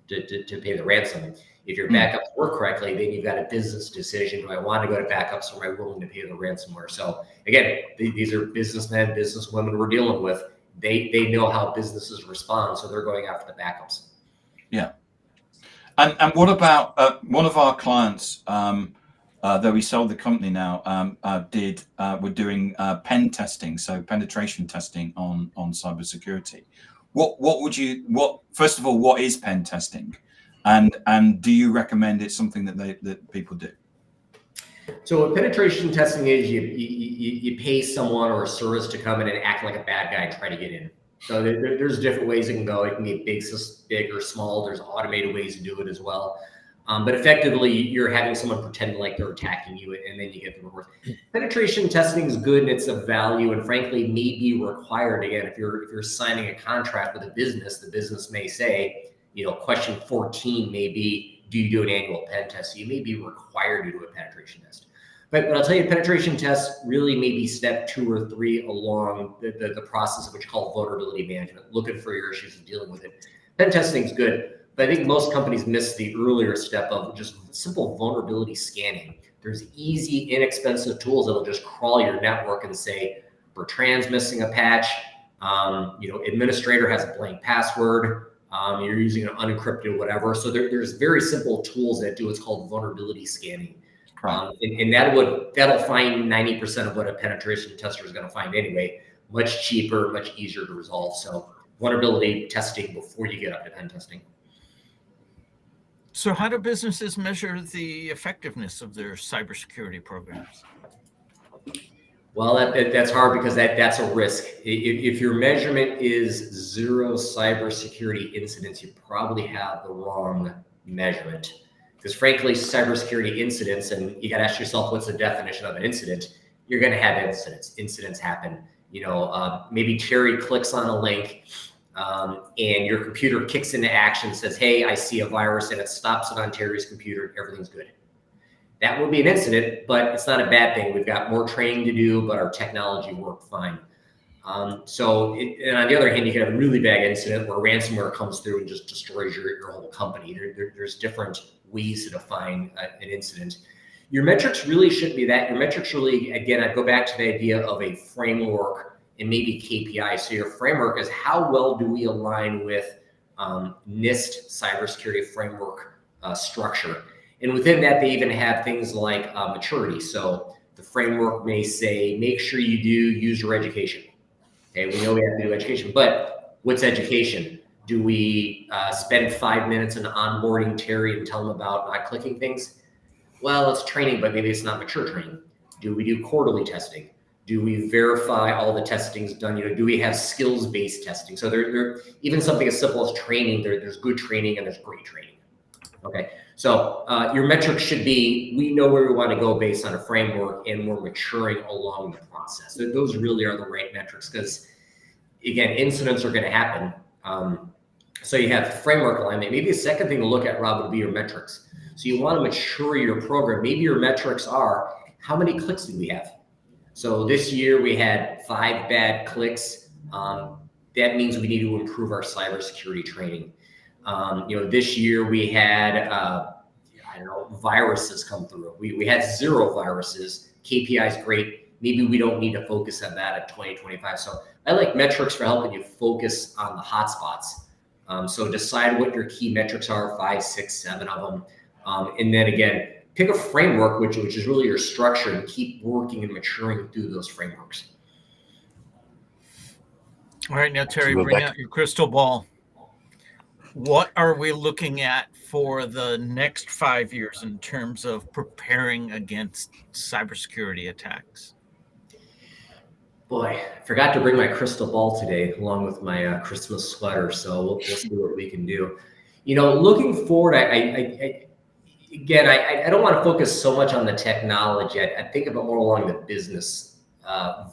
to pay the ransom. If your backups work correctly, then you've got a business decision. Do I want to go to backups, or am I willing to pay the ransomware? So again, these are businessmen, businesswomen we're dealing with. They know how businesses respond, so they're going after the backups. Yeah. And what about one of our clients, though we sold the company now, we're doing pen testing, so penetration testing on cybersecurity. First of all, what is pen testing? And do you recommend it's something that people do? So what penetration testing is, you pay someone or a service to come in and act like a bad guy and try to get in. So there's different ways it can go. It can be big or small. There's automated ways to do it as well. But effectively, you're having someone pretend like they're attacking you, and then you get the rewards. Penetration testing is good, and it's of value, and frankly, may be required. Again, if you're signing a contract with a business, the business may say, question 14 may be, do you do an annual pen test? So you may be required to do a penetration test. But I'll tell you, penetration tests really may be step 2 or 3 along the process of what you call vulnerability management, looking for your issues and dealing with it. Pen testing is good, but I think most companies miss the earlier step of just simple vulnerability scanning. There's easy, inexpensive tools that'll just crawl your network and say, Bertrand's missing a patch, administrator has a blank password, you're using an unencrypted whatever. So there's very simple tools that do what's called vulnerability scanning. Right. And that'll find 90% of what a penetration tester is going to find anyway. Much cheaper, much easier to resolve. So vulnerability testing before you get up to pen testing. So how do businesses measure the effectiveness of their cybersecurity programs? Well, that's hard because that's a risk. If your measurement is 0 cybersecurity incidents, you probably have the wrong measurement. Because frankly, cybersecurity incidents, and you got to ask yourself, what's the definition of an incident? You're going to have incidents. Incidents happen. Maybe Terry clicks on a link and your computer kicks into action, says, hey, I see a virus, and it stops it on Terry's computer, and everything's good. That would be an incident, but it's not a bad thing. We've got more training to do, but our technology worked fine. And on the other hand, you can have a really bad incident where ransomware comes through and just destroys your whole company. There's different ways to define an incident. Your metrics really shouldn't be that. Your metrics really, again, I go back to the idea of a framework and maybe KPI. So your framework is how well do we align with NIST cybersecurity framework structure. And within that, they even have things like maturity. So the framework may say, make sure you do user education. Okay, we know we have to do education, but what's education? Do we spend 5 minutes in onboarding Terry and tell him about not clicking things? Well, it's training, but maybe it's not mature training. Do we do quarterly testing? Do we verify all the testing's done? Do we have skills-based testing? So there even something as simple as training, there's good training and there's great training. Okay, so your metrics should be, we know where we want to go based on a framework, and we're maturing along the process. So those really are the right metrics, because again, incidents are going to happen. So you have framework alignment. Maybe a second thing to look at, Rob, would be your metrics. So you want to mature your program. Maybe your metrics are, how many clicks did we have? So this year we had 5 bad clicks. That means we need to improve our cybersecurity training. This year we had, viruses come through. We had 0 viruses. KPI is great. Maybe we don't need to focus on that at 2025. So I like metrics for helping you focus on the hotspots. So decide what your key metrics are, 5, 6, 7 of them. And then again, pick a framework, which is really your structure, and keep working and maturing through those frameworks. All right, now, Terry, bring out your crystal ball. What are we looking at for the next 5 years in terms of preparing against cybersecurity attacks? Boy, I forgot to bring my crystal ball today, along with my Christmas sweater. So we'll see what we can do. Looking forward, I don't want to focus so much on the technology. I think about more along the business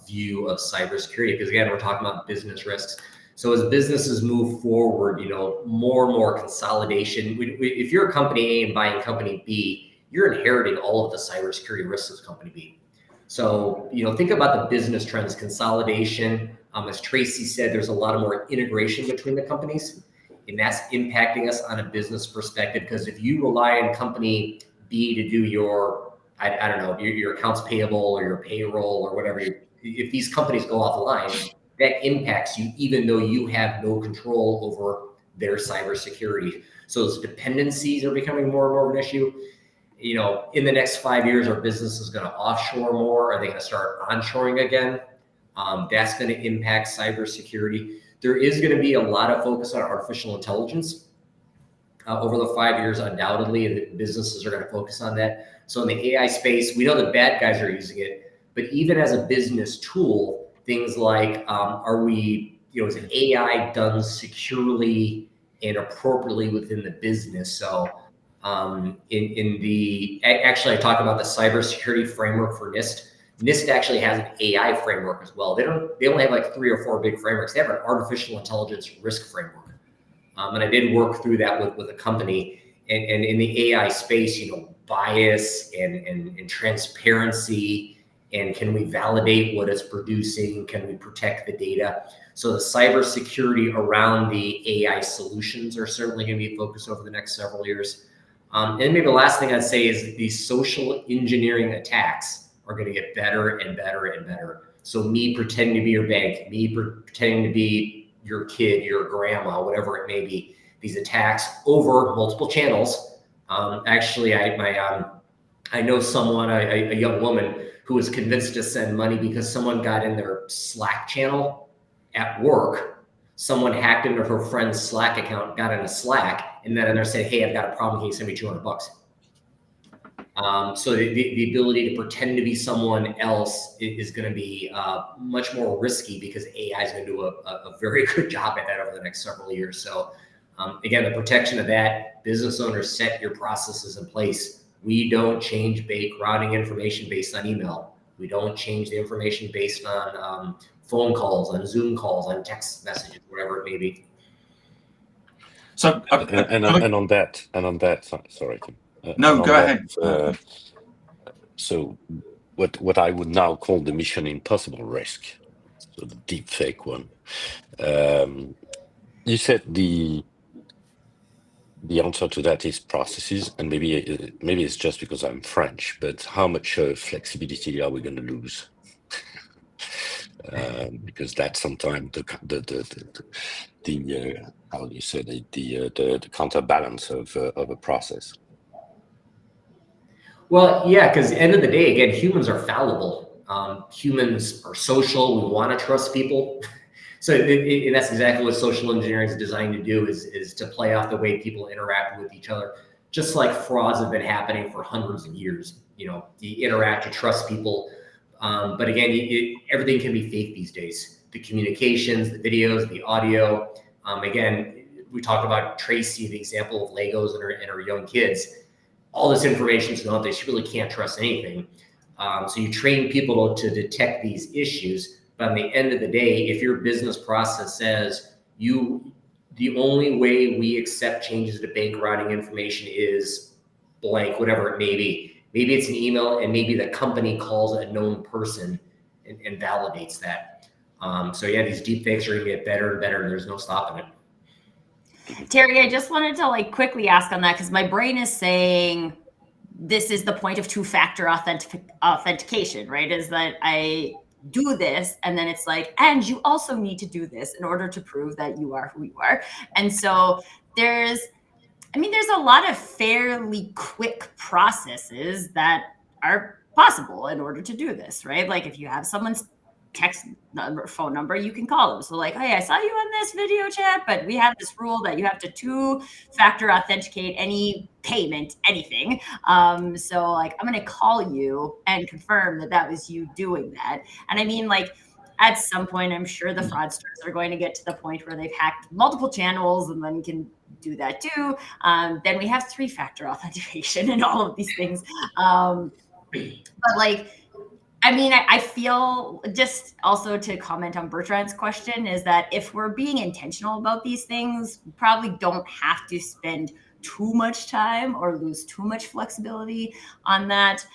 view of cybersecurity, because again, we're talking about business risks. So as businesses move forward, more and more consolidation. If you're a company A and buying company B, you're inheriting all of the cybersecurity risks of company B. So, think about the business trends, consolidation. As Tracy said, there's a lot of more integration between the companies. and that's impacting us on a business perspective. Because if you rely on company B to do your, I don't know, your accounts payable or your payroll or whatever, if these companies go offline, that impacts you, even though you have no control over their cybersecurity. So those dependencies are becoming more and more of an issue. You know, in the next 5 years, our business is going to offshore more. Are they going to start onshoring again? That's going to impact cybersecurity. There is going to be a lot of focus on artificial intelligence over the 5 years, undoubtedly, and businesses are going to focus on that. So in the AI space, we know the bad guys are using it, but even as a business tool, things like, is an AI done securely and appropriately within the business? So actually, I talk about the cybersecurity framework for NIST. NIST actually has an AI framework as well. They only have like 3 or 4 big frameworks. They have an artificial intelligence risk framework. And I did work through that with a company. And in the AI space, you know, bias and transparency, and can we validate what it's producing? Can we protect the data? So the cybersecurity around the AI solutions are certainly going to be focused over the next several years. And maybe the last thing I'd say is these social engineering attacks are going to get better and better and better. So me pretending to be your bank, me pretending to be your kid, your grandma, whatever it may be, these attacks over multiple channels. Actually, I know someone, a young woman, who was convinced to send money because someone got in their Slack channel at work. Someone hacked into her friend's Slack account, got into Slack, and then in there said, "Hey, I've got a problem. Can you send me $200?" So the ability to pretend to be someone else is going to be much more risky, because AI is going to do a very good job at that over the next several years. So again, the protection of that, business owners, set your processes in place. We don't change bake routing information based on email. We don't change the information based on phone calls, on Zoom calls, on text messages, whatever it may be. So on that, sorry, Tim. No, go ahead. So what I would now call the Mission Impossible risk, so the deep fake one. You said the answer to that is processes, and maybe it's just because I'm French, but how much flexibility are we going to lose? Because that's sometimes the how do you say the counterbalance of a process. Well, yeah, because at the end of the day, again, humans are fallible. Humans are social. We want to trust people. So and that's exactly what social engineering is designed to do, is to play off the way people interact with each other. Just like frauds have been happening for hundreds of years. You know, you interact, you trust people. But again, everything can be fake these days. The communications, the videos, the audio. Again, we talked about Tracy, the example of Legos and her young kids. All this information is out there. She really can't trust anything. So you train people to detect these issues. But at the end of the day, if your business process says the only way we accept changes to bank routing information is blank, whatever it may be. Maybe it's an email, and maybe the company calls a known person and validates that. So yeah, these deep fakes are going to get better and better, and there's no stopping it. Terry, I just wanted to quickly ask on that, because my brain is saying this is the point of two-factor authentication, right? Is that I do this, and then it's like, and you also need to do this in order to prove that you are who you are. And so there's a lot of fairly quick processes that are possible in order to do this, right? Like if you have someone's text number, phone number, you can call them. So like, hey, I saw you on this video chat, but we have this rule that you have to two-factor authenticate any payment, anything. So like, I'm going to call you and confirm that was you doing that. And I mean, like, at some point, I'm sure the fraudsters are going to get to the point where they've hacked multiple channels and then can do that too. Then we have three-factor authentication and all of these things. But like, I mean, I feel, just also to comment on Bertrand's question, is that if we're being intentional about these things, we probably don't have to spend too much time or lose too much flexibility on that.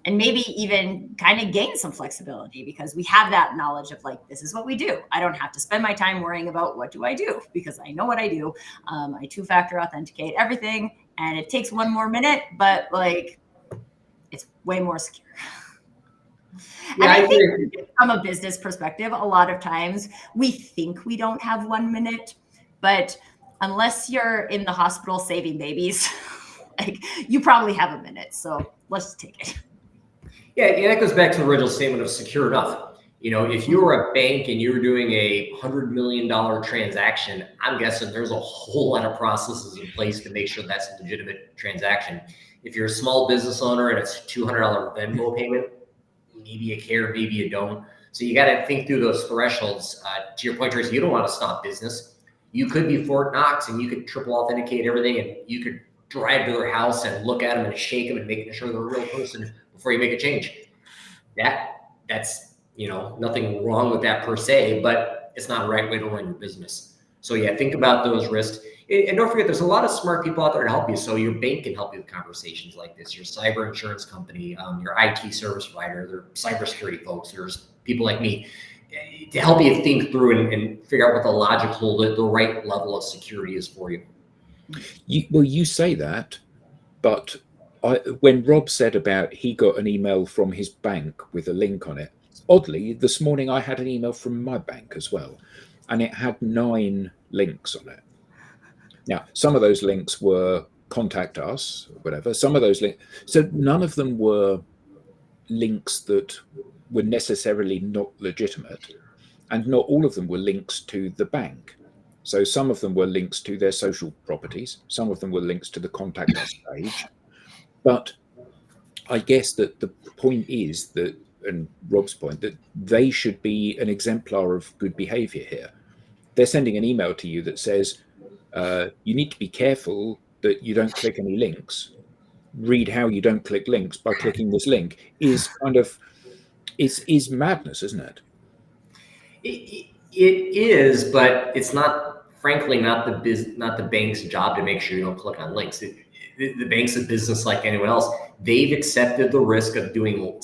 and maybe even kind of gain some flexibility because we have that knowledge of like, this is what we do. I don't have to spend my time worrying about what do I do because I know what I do. I two-factor authenticate everything and it takes 1 more minute, but like it's way more secure. Yeah, and I think from a business perspective, a lot of times we think we don't have 1 minute, but unless you're in the hospital saving babies, like you probably have a minute. So let's take it. Yeah, that goes back to the original statement of secure enough. You know, if you were a bank and you were doing a $100 million transaction, I'm guessing there's a whole lot of processes in place to make sure that's a legitimate transaction. If you're a small business owner and it's a $200 Venmo payment, maybe you care, maybe you don't. So you got to think through those thresholds. To your point, Tracy, you don't want to stop business. You could be Fort Knox and you could triple authenticate everything and you could drive to their house and look at them and shake them and making sure they're a real person before you make a change. That's, you know, nothing wrong with that per se, but it's not the right way to run your business. So yeah, think about those risks. And don't forget, there's a lot of smart people out there to help you. So your bank can help you with conversations like this, your cyber insurance company, your IT service provider, their cybersecurity folks, there's people like me to help you think through and figure out what the logical, the right level of security is for you. Well, you say that, but when Rob said about he got an email from his bank with a link on it, oddly, this morning I had an email from my bank as well, and it had 9 links on it. Now, some of those links were contact us, or whatever. Some of those links, so none of them were links that were necessarily not legitimate, and not all of them were links to the bank. So some of them were links to their social properties. Some of them were links to the contact us page. But I guess that the point is that, and Rob's point, that they should be an exemplar of good behavior here. They're sending an email to you that says, you need to be careful that you don't click any links. Read how you don't click links by clicking this link is kind of, is madness, isn't it? It is, but it's not, frankly, not the bank's job to make sure you don't click on links. The bank's a business like anyone else. They've accepted the risk of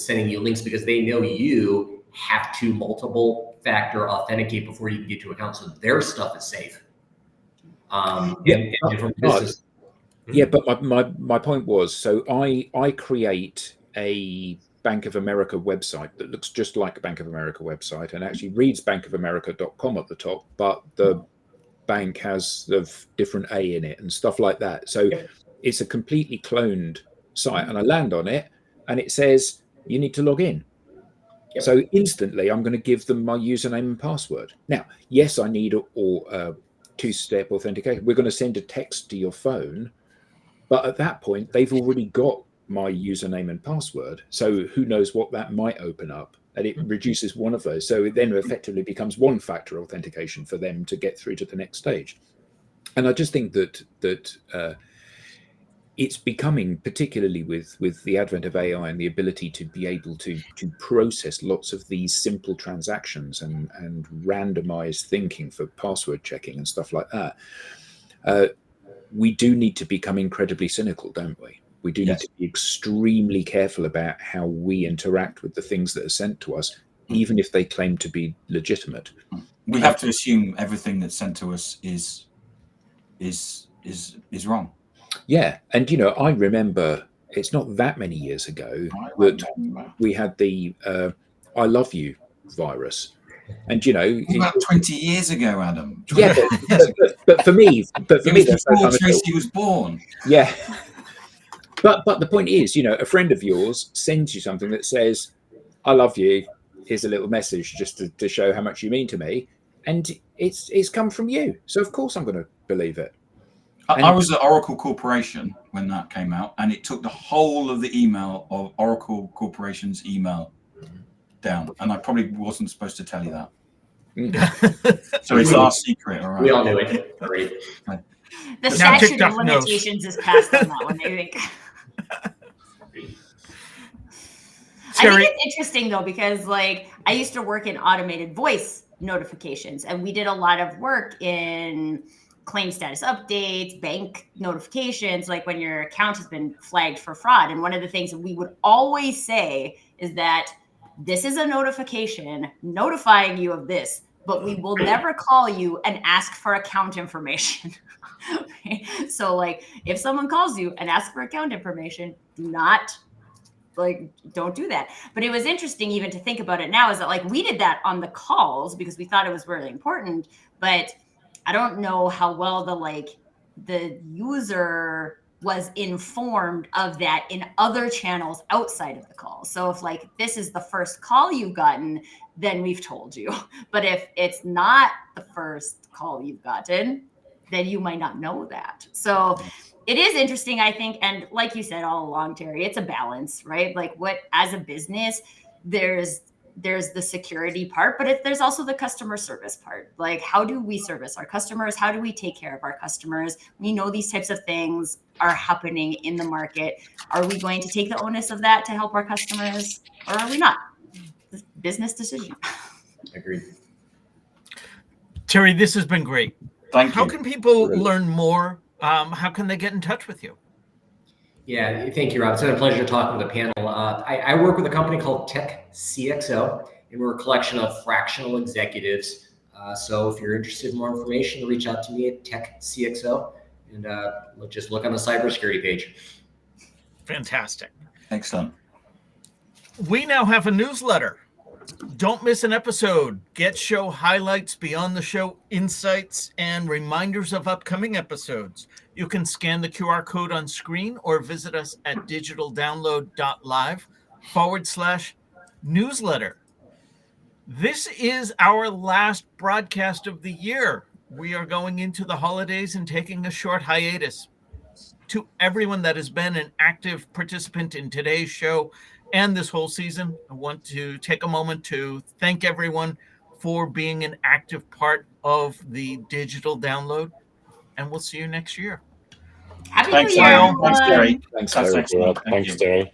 sending you links because they know you have to multiple factor authenticate before you can get to account, so their stuff is safe. And from business. Yeah, but my point was, so I create a Bank of America website that looks just like a Bank of America website and actually reads bankofamerica.com at the top, but the bank has the different A in it and stuff like that. So it's a completely cloned site, and I land on it and it says you need to log in. Yep. So instantly I'm going to give them my username and password. Now, yes, I need a two-step authentication. We're going to send a text to your phone, but at that point they've already got my username and password. So who knows what that might open up, and it reduces one of those. So it then effectively becomes one-factor authentication for them to get through to the next stage. And I just think that it's becoming, particularly with the advent of AI and the ability to be able to process lots of these simple transactions and randomized thinking for password checking and stuff like that, we do need to become incredibly cynical, don't we? We do need to be extremely careful about how we interact with the things that are sent to us, even if they claim to be legitimate. We have to assume everything that's sent to us is wrong. Yeah, and you know, I remember it's not that many years ago that we had the "I love you" virus, and you know, about 20 years ago, Adam. Yeah, but for me, that's before Tracy was born. Yeah, but the point is, you know, a friend of yours sends you something that says, "I love you. Here's a little message just to show how much you mean to me," and it's come from you, so of course I'm going to believe it. I was at Oracle Corporation when that came out, and it took the whole of the email of Oracle Corporation's email down, and I probably wasn't supposed to tell you that. So it's our secret, all right? We all knew it. Great. The statute of limitations is passed on that one, I think. I think it's interesting though, because like I used to work in automated voice notifications, and we did a lot of work in claim status updates, bank notifications, like when your account has been flagged for fraud. And one of the things that we would always say is that this is a notification notifying you of this, but we will never call you and ask for account information. Okay? So like if someone calls you and asks for account information, don't do that. But it was interesting even to think about it now, is that like we did that on the calls because we thought it was really important, but I don't know how well the user was informed of that in other channels outside of the call. So if like this is the first call you've gotten, then we've told you. But if it's not the first call you've gotten, then you might not know that. So it is interesting, I think. And like you said all along, Terry, it's a balance, right? Like what, as a business, there's the security part, but there's also the customer service part. Like, how do we service our customers? How do we take care of our customers? We know these types of things are happening in the market. Are we going to take the onus of that to help our customers, or are we not? Business decision. Agreed. Terry, this has been great. Thank you. How can people learn more? How can they get in touch with you? Yeah, thank you, Rob. It's been a pleasure talking with the panel. I work with a company called Tech CISO, and we're a collection of fractional executives. So if you're interested in more information, reach out to me at Tech CISO, and just look on the cybersecurity page. Fantastic. Excellent. We now have a newsletter. Don't miss an episode. Get show highlights, beyond the show insights, and reminders of upcoming episodes. You can scan the QR code on screen or visit us at digitaldownload.live/newsletter. This is our last broadcast of the year. We are going into the holidays and taking a short hiatus. To everyone that has been an active participant in today's show and this whole season, I want to take a moment to thank everyone for being an active part of the digital download, and we'll see you next year. Happy Thanks, New Year, Terry. everyone. Thanks, Terry. Thanks, That's Terry. excellent. Thank Thanks, you. Terry.